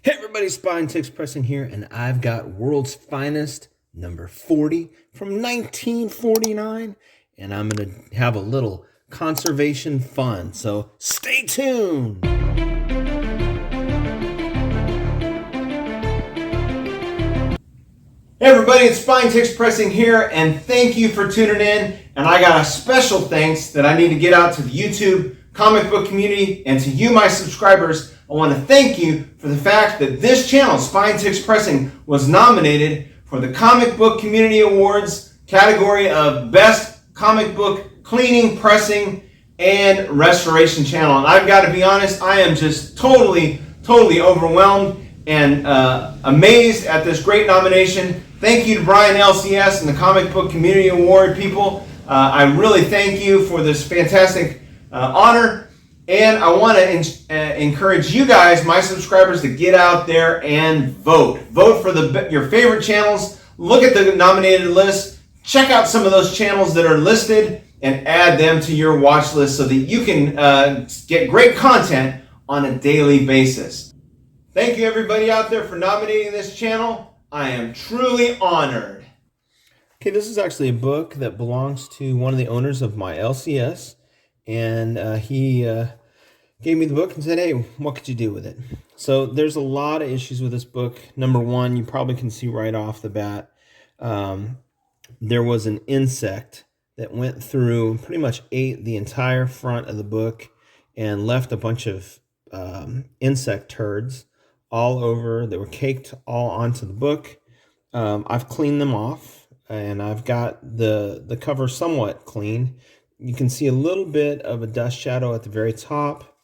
Hey everybody, Spine Ticks Pressing here, and I've got World's Finest number 40 from 1949, and I'm going to have a little conservation fun, so stay tuned! Hey everybody, it's Spine Ticks Pressing here, and thank you for tuning in, and I got a special thanks that I need to get out to the YouTube comic book community and to you, my subscribers. I want to thank you for the fact that this channel, Spine Ticks Pressing, was nominated for the Comic Book Community Awards category of Best Comic Book Cleaning, Pressing, and Restoration Channel. And I've got to be honest, I am just totally overwhelmed and amazed at this great nomination. Thank you to Brian LCS and the Comic Book Community Award people. I really thank you for this fantastic honor. And I want to encourage you guys, my subscribers, to get out there and vote. Vote for your favorite channels. Look at the nominated list. Check out some of those channels that are listed and add them to your watch list so that you can get great content on a daily basis. Thank you everybody out there for nominating this channel. I am truly honored. Okay, this is actually a book that belongs to one of the owners of my LCS. And he gave me the book and said, hey, what could you do with it? So there's a lot of issues with this book. Number one, you probably can see right off the bat, there was an insect that went through and pretty much ate the entire front of the book and left a bunch of insect turds all over. They were caked all onto the book. I've cleaned them off, and I've got the cover somewhat clean. You can see a little bit of a dust shadow at the very top.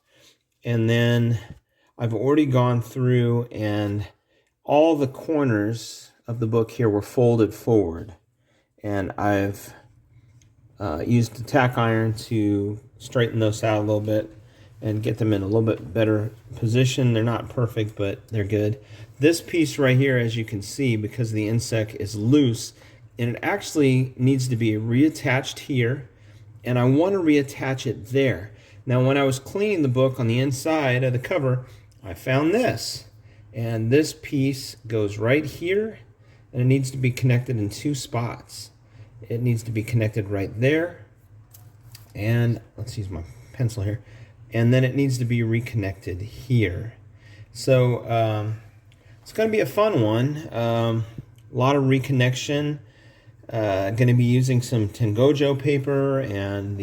And then I've already gone through, and all the corners of the book here were folded forward. And I've used a tack iron to straighten those out a little bit and get them in a little bit better position. They're not perfect, but they're good. This piece right here, as you can see, because the insect is loose, and it actually needs to be reattached here. And I want to reattach it there. Now, when I was cleaning the book on the inside of the cover, I found this. And this piece goes right here, and it needs to be connected in two spots. It needs to be connected right there. And let's use my pencil here. And then it needs to be reconnected here. So it's going to be a fun one. A lot of reconnection. Going to be using some Tengojo paper and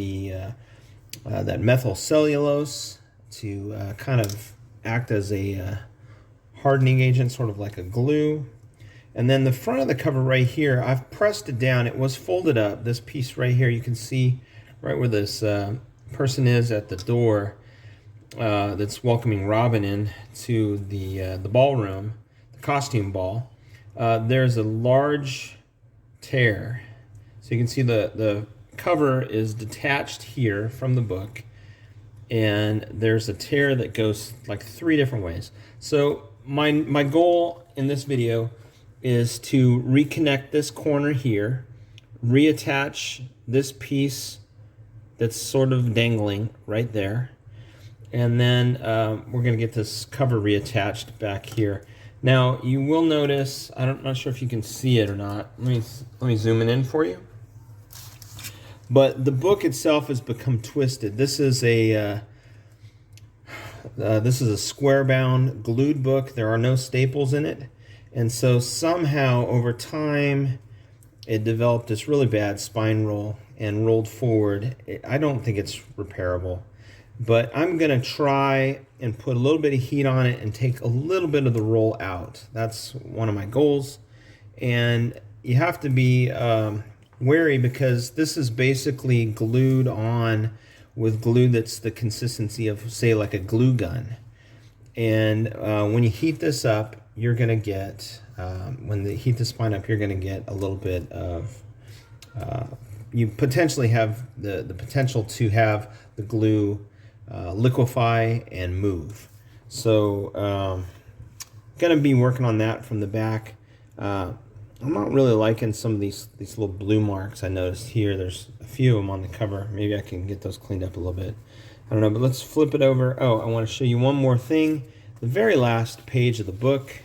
that methyl cellulose to kind of act as a hardening agent, sort of like a glue. And then the front of the cover right here, I've pressed it down. It was folded up. This piece right here, you can see right where this person is at the door that's welcoming Robin in to the ballroom, the costume ball. There's a large tear. So you can see the cover is detached here from the book, and there's a tear that goes like 3 different ways. So my goal in this video is to reconnect this corner here, reattach this piece that's sort of dangling right there, and then we're going to get this cover reattached back here. Now, you will notice, I'm not sure if you can see it or not. Let me zoom it in for you. But the book itself has become twisted. This is a square-bound glued book. There are no staples in it. And so somehow, over time, it developed this really bad spine roll and rolled forward. I don't think it's repairable. But I'm going to try and put a little bit of heat on it and take a little bit of the roll out. That's one of my goals. And you have to be wary, because this is basically glued on with glue that's the consistency of, say, like a glue gun. And when you heat this up, you're going to get, when you heat the spine up, you're going to get a little bit of, you potentially have the potential to have the glue liquefy and move. So gonna be working on that from the back. I'm not really liking some of these little blue marks I noticed here. There's a few of them on the cover. Maybe I can get those cleaned up a little bit. I don't know, but let's flip it over. Oh, I want to show you one more thing. the very last page of the book,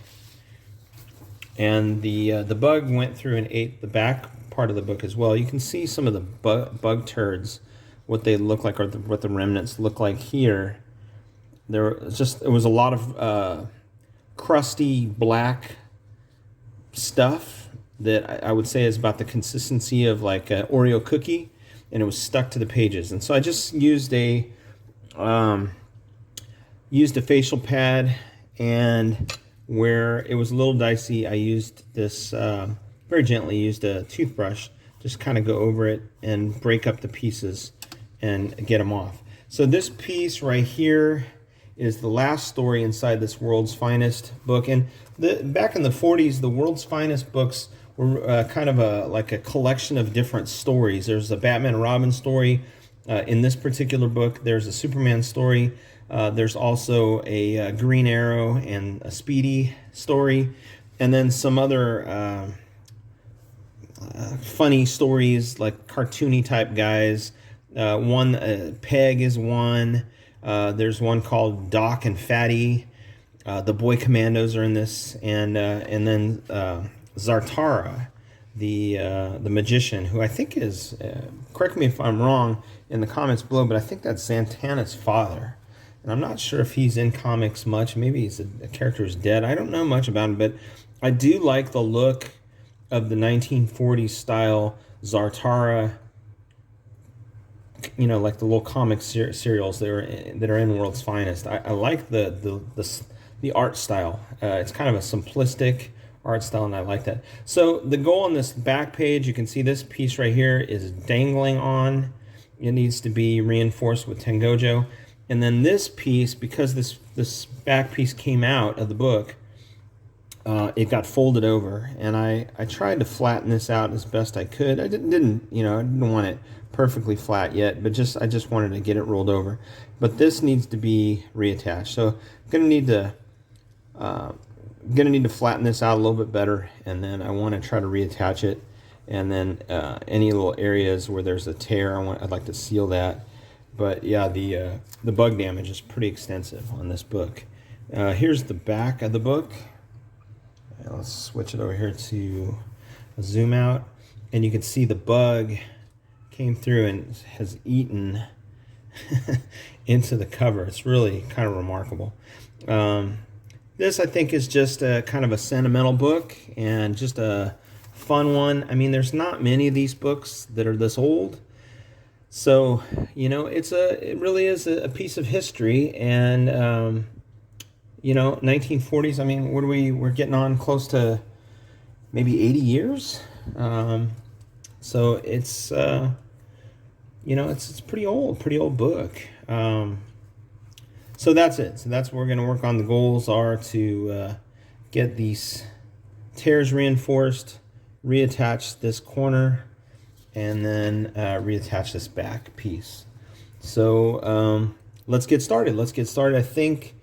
and the bug went through and ate the back part of the book as well. You can see some of the bug turds, what they look like, or what the remnants look like here. It was a lot of crusty black stuff that I would say is about the consistency of like an Oreo cookie, and it was stuck to the pages. And so I just used a facial pad, and where it was a little dicey, I used this very gently used a toothbrush, just kind of go over it and break up the pieces and get them off. So this piece right here is the last story inside this World's Finest book. And back in the 40s, the World's Finest books were kind of like a collection of different stories. There's a Batman and Robin story. In this particular book, there's a Superman story. There's also a Green Arrow and a Speedy story. And then some other funny stories, like cartoony type guys. Peg is one. There's one called Doc and Fatty. The Boy Commandos are in this, and then Zartara, the magician, who I think is, correct me if I'm wrong in the comments below, but I think that's Zatanna's father. And I'm not sure if he's in comics much. Maybe he's a character who's dead. I don't know much about him, but I do like the look of the 1940s style Zartara, you know, like the little comic serials that are in World's Finest. I like the art style. It's kind of a simplistic art style, and I like that. So the goal on this back page, you can see this piece right here is dangling on. It needs to be reinforced with Tengojo. And then this piece, because this back piece came out of the book, it got folded over, and I tried to flatten this out as best I could. I didn't want it perfectly flat yet, but I just wanted to get it rolled over. But this needs to be reattached, so I'm gonna need to flatten this out a little bit better, and then I want to try to reattach it. And then any little areas where there's a tear, I'd like to seal that. But yeah, the bug damage is pretty extensive on this book. Here's the back of the book. Let's switch it over here to a zoom out, and you can see the bug came through and has eaten into the cover. It's really kind of remarkable. This, I think, is just a kind of a sentimental book and just a fun one. I mean, there's not many of these books that are this old. So, you know, it really is a piece of history. And, you know, 1940s, I mean, we're getting on close to maybe 80 years. So it's, you know, it's pretty old book. So that's it. So that's what we're going to work on. The goals are to get these tears reinforced, reattach this corner, and then reattach this back piece. So let's get started. I think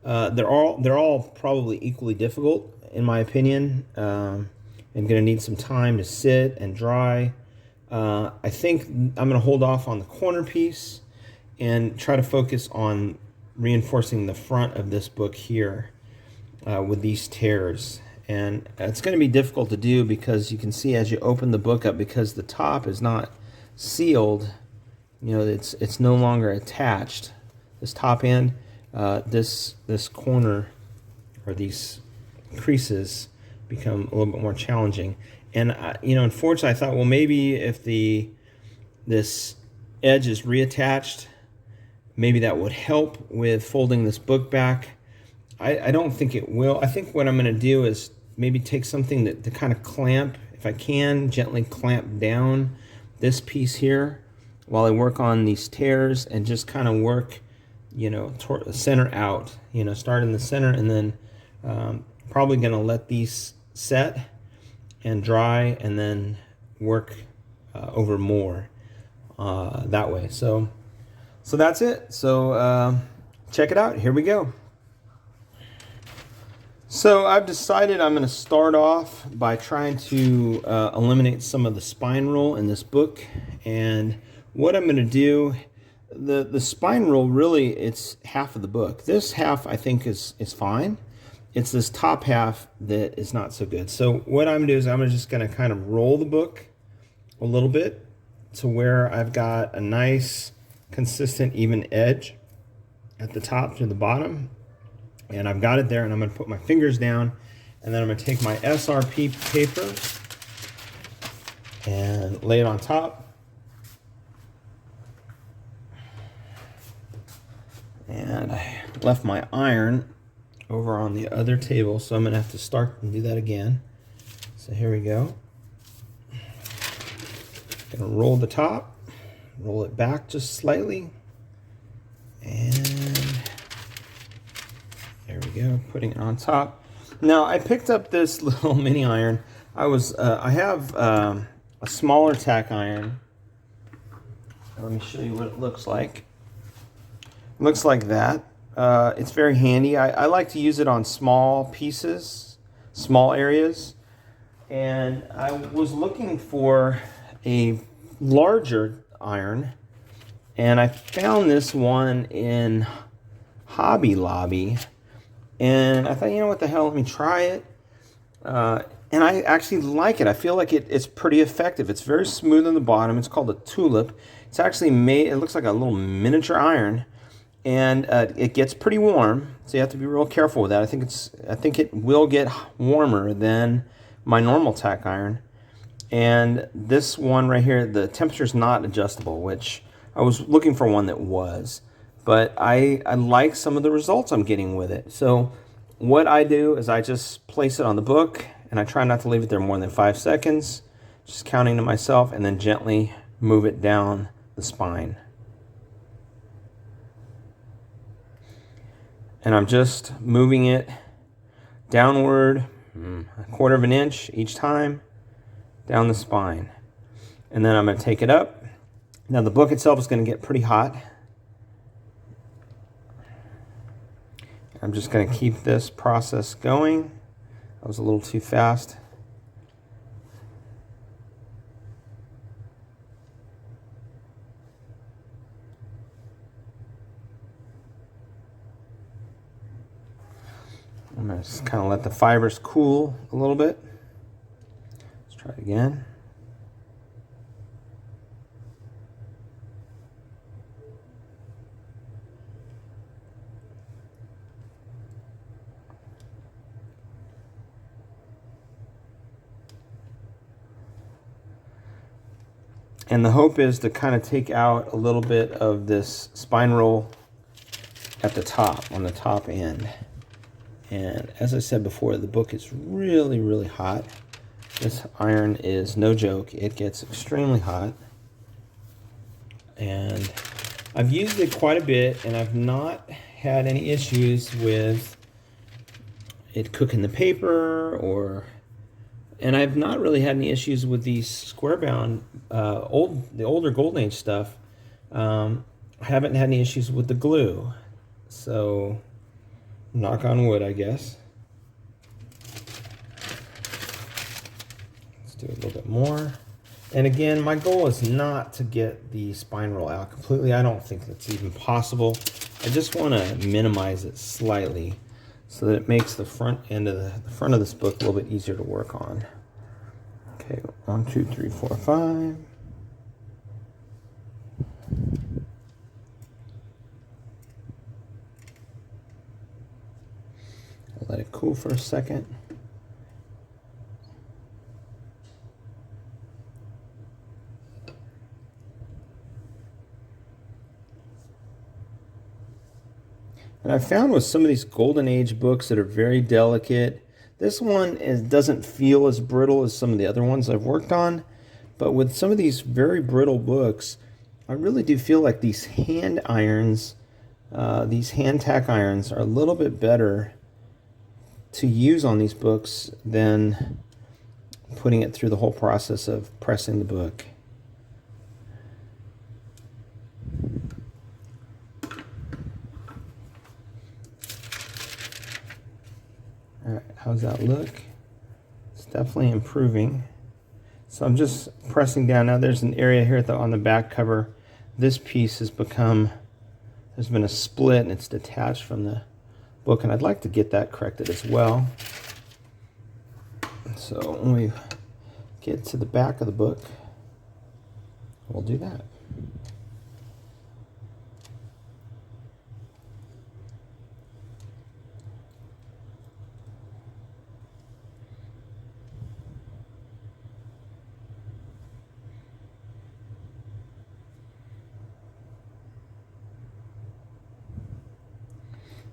they're all probably equally difficult, in my opinion. I'm going to need some time to sit and dry. I think I'm going to hold off on the corner piece and try to focus on reinforcing the front of this book here with these tears. And it's going to be difficult to do because you can see as you open the book up, because the top is not sealed, you know, it's no longer attached. This top end, this corner, or these creases, become a little bit more challenging. And you know, unfortunately, I thought, well, maybe if this edge is reattached, maybe that would help with folding this book back. I don't think it will. I think what I'm going to do is maybe take something to kind of clamp, if I can, gently clamp down this piece here while I work on these tears, and just kind of work, you know, toward the center out, you know, start in the center, and then probably going to let these set and dry, and then work over more that way. So that's it. So check it out. Here we go. So I've decided I'm going to start off by trying to eliminate some of the spine roll in this book. And what I'm going to do, the spine rule, really, it's half of the book. This half I think is fine. It's this top half that is not so good. So what I'm gonna do is I'm just gonna kind of roll the book a little bit to where I've got a nice, consistent, even edge at the top to the bottom. And I've got it there, and I'm gonna put my fingers down, and then I'm gonna take my SRP paper and lay it on top. And I left my iron over on the other table, so I'm gonna have to start and do that again. So here we go. Gonna roll the top, roll it back just slightly, and there we go, putting it on top. Now I picked up this little mini iron. I have a smaller tack iron. Let me show you what it looks like. It looks like that. It's very handy. I like to use it on small pieces, small areas. And I was looking for a larger iron, and I found this one in Hobby Lobby. And I thought, you know what the hell, let me try it. And I actually like it. I feel like it's pretty effective. It's very smooth on the bottom. It's called a tulip. It's actually made, it looks like a little miniature iron. And it gets pretty warm, so you have to be real careful with that. I think it will get warmer than my normal tack iron. And this one right here, the temperature is not adjustable, which I was looking for one that was. But I like some of the results I'm getting with it. So what I do is I just place it on the book, and I try not to leave it there more than 5 seconds, just counting to myself, and then gently move it down the spine. And I'm just moving it downward a quarter of an inch each time down the spine. And then I'm going to take it up. Now the book itself is going to get pretty hot. I'm just going to keep this process going. That was a little too fast. I'm going to just kind of let the fibers cool a little bit. Let's try it again. And the hope is to kind of take out a little bit of this spine roll at the top, on the top end. And as I said before, the book is really, really hot. This iron is no joke. It gets extremely hot. And I've used it quite a bit, and I've not had any issues with it cooking the paper, and I've not really had any issues with these square bound, the older Golden Age stuff. I haven't had any issues with the glue. So knock on wood, I guess. Let's do a little bit more. And again, my goal is not to get the spine roll out completely. I don't think that's even possible. I just want to minimize it slightly so that it makes the front end of the front of this book a little bit easier to work on. Okay, 1, 2, 3, 4, 5. Let it cool for a second. And I found with some of these Golden Age books that are very delicate, this one doesn't feel as brittle as some of the other ones I've worked on. But with some of these very brittle books, I really do feel like these hand irons, these hand tack irons, are a little bit better to use on these books than putting it through the whole process of pressing the book. All right, how's that look? It's definitely improving. So I'm just pressing down. Now there's an area here on the back cover this piece has become, there's been a split and it's detached from the book, and I'd like to get that corrected as well. So when we get to the back of the book, we'll do that.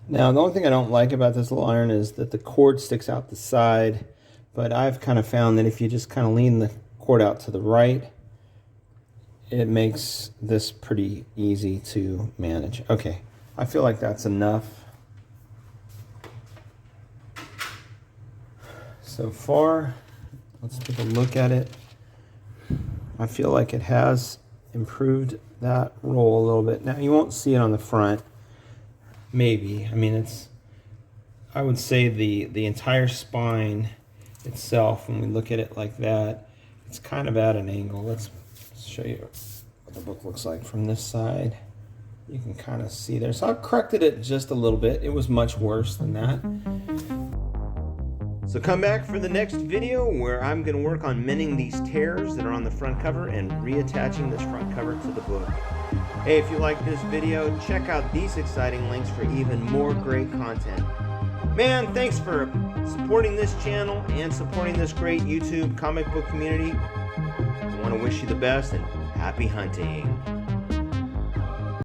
Now, the only thing I don't like about this little iron is that the cord sticks out the side, but I've kind of found that if you just kind of lean the cord out to the right, it makes this pretty easy to manage. Okay, I feel like that's enough. So far, let's take a look at it. I feel like it has improved that roll a little bit. Now, you won't see it on the front. Maybe. I mean, I would say the entire spine itself, when we look at it like that, it's kind of at an angle. Let's show you what the book looks like from this side. You can kind of see there. So I corrected it just a little bit. It was much worse than that. So come back for the next video where I'm going to work on mending these tears that are on the front cover and reattaching this front cover to the book. Hey, if you like this video, check out these exciting links for even more great content. Man, thanks for supporting this channel and supporting this great YouTube comic book community. I want to wish you the best and happy hunting.